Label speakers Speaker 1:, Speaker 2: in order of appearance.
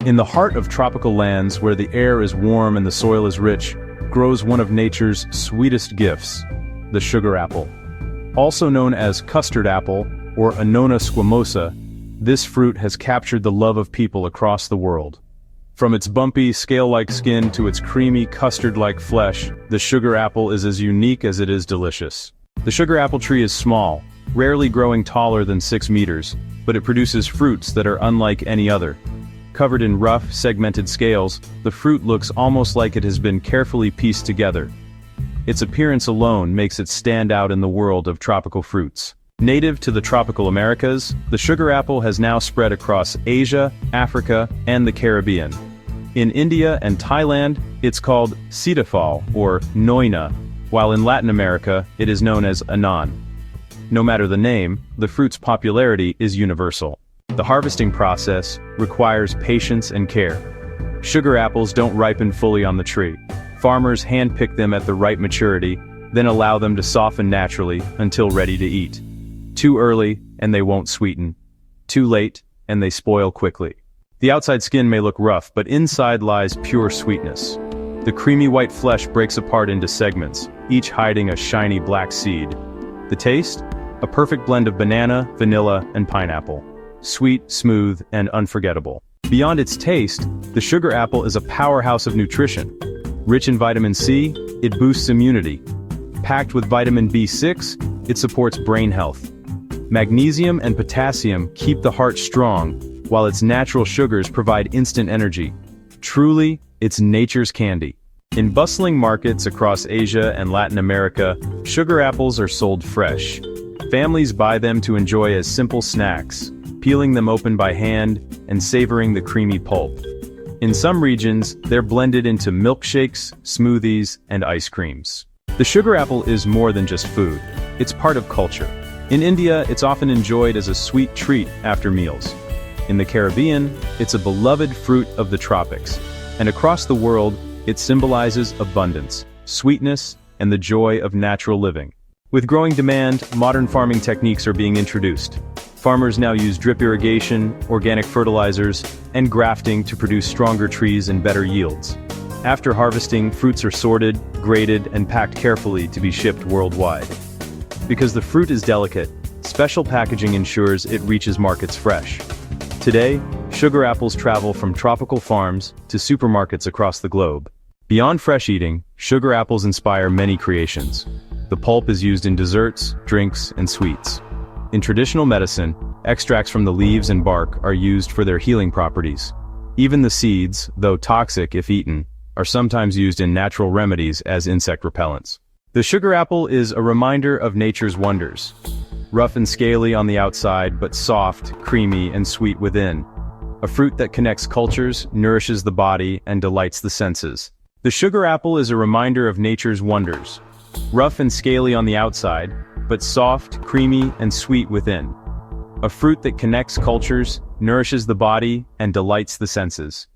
Speaker 1: In the heart of tropical lands where the air is warm and the soil is rich, grows one of nature's sweetest gifts, the sugar apple. Also known as custard apple, or Annona squamosa, this fruit has captured the love of people across the world. From its bumpy, scale-like skin to its creamy, custard-like flesh, the sugar apple is as unique as it is delicious. The sugar apple tree is small, rarely growing taller than 6 meters, but it produces fruits that are unlike any other. Covered in rough, segmented scales, the fruit looks almost like it has been carefully pieced together. Its appearance alone makes it stand out in the world of tropical fruits. Native to the tropical Americas, the sugar apple has now spread across Asia, Africa, and the Caribbean. In India and Thailand, it's called sitafal, or noina, while in Latin America, it is known as anan. No matter the name, the fruit's popularity is universal. The harvesting process requires patience and care. Sugar apples don't ripen fully on the tree. Farmers hand-pick them at the right maturity, then allow them to soften naturally until ready to eat. Too early, and they won't sweeten. Too late, and they spoil quickly. The outside skin may look rough, but inside lies pure sweetness. The creamy white flesh breaks apart into segments, each hiding a shiny black seed. The taste? A perfect blend of banana, vanilla, and pineapple. Sweet, smooth, and unforgettable. Beyond its taste, the sugar apple is a powerhouse of nutrition. Rich in vitamin C, it boosts immunity. Packed with vitamin B6, it supports brain health. Magnesium and potassium keep the heart strong, while its natural sugars provide instant energy. Truly, it's nature's candy. In bustling markets across Asia and Latin America, sugar apples are sold fresh. Families buy them to enjoy as simple snacks, peeling them open by hand and savoring the creamy pulp. In some regions, they're blended into milkshakes, smoothies, and ice creams. The sugar apple is more than just food. It's part of culture. In India, it's often enjoyed as a sweet treat after meals. In the Caribbean, it's a beloved fruit of the tropics. And across the world, it symbolizes abundance, sweetness, and the joy of natural living. With growing demand, modern farming techniques are being introduced. Farmers now use drip irrigation, organic fertilizers, and grafting to produce stronger trees and better yields. After harvesting, fruits are sorted, graded, and packed carefully to be shipped worldwide. Because the fruit is delicate, special packaging ensures it reaches markets fresh. Today, sugar apples travel from tropical farms to supermarkets across the globe. Beyond fresh eating, sugar apples inspire many creations. The pulp is used in desserts, drinks, and sweets. In traditional medicine, extracts from the leaves and bark are used for their healing properties. Even the seeds, though toxic if eaten, are sometimes used in natural remedies as insect repellents. The sugar apple is a reminder of nature's wonders. Rough and scaly on the outside, but soft, creamy, and sweet within. A fruit that connects cultures, nourishes the body, and delights the senses. The sugar apple is a reminder of nature's wonders. Rough and scaly on the outside, but soft, creamy, and sweet within. A fruit that connects cultures, nourishes the body, and delights the senses.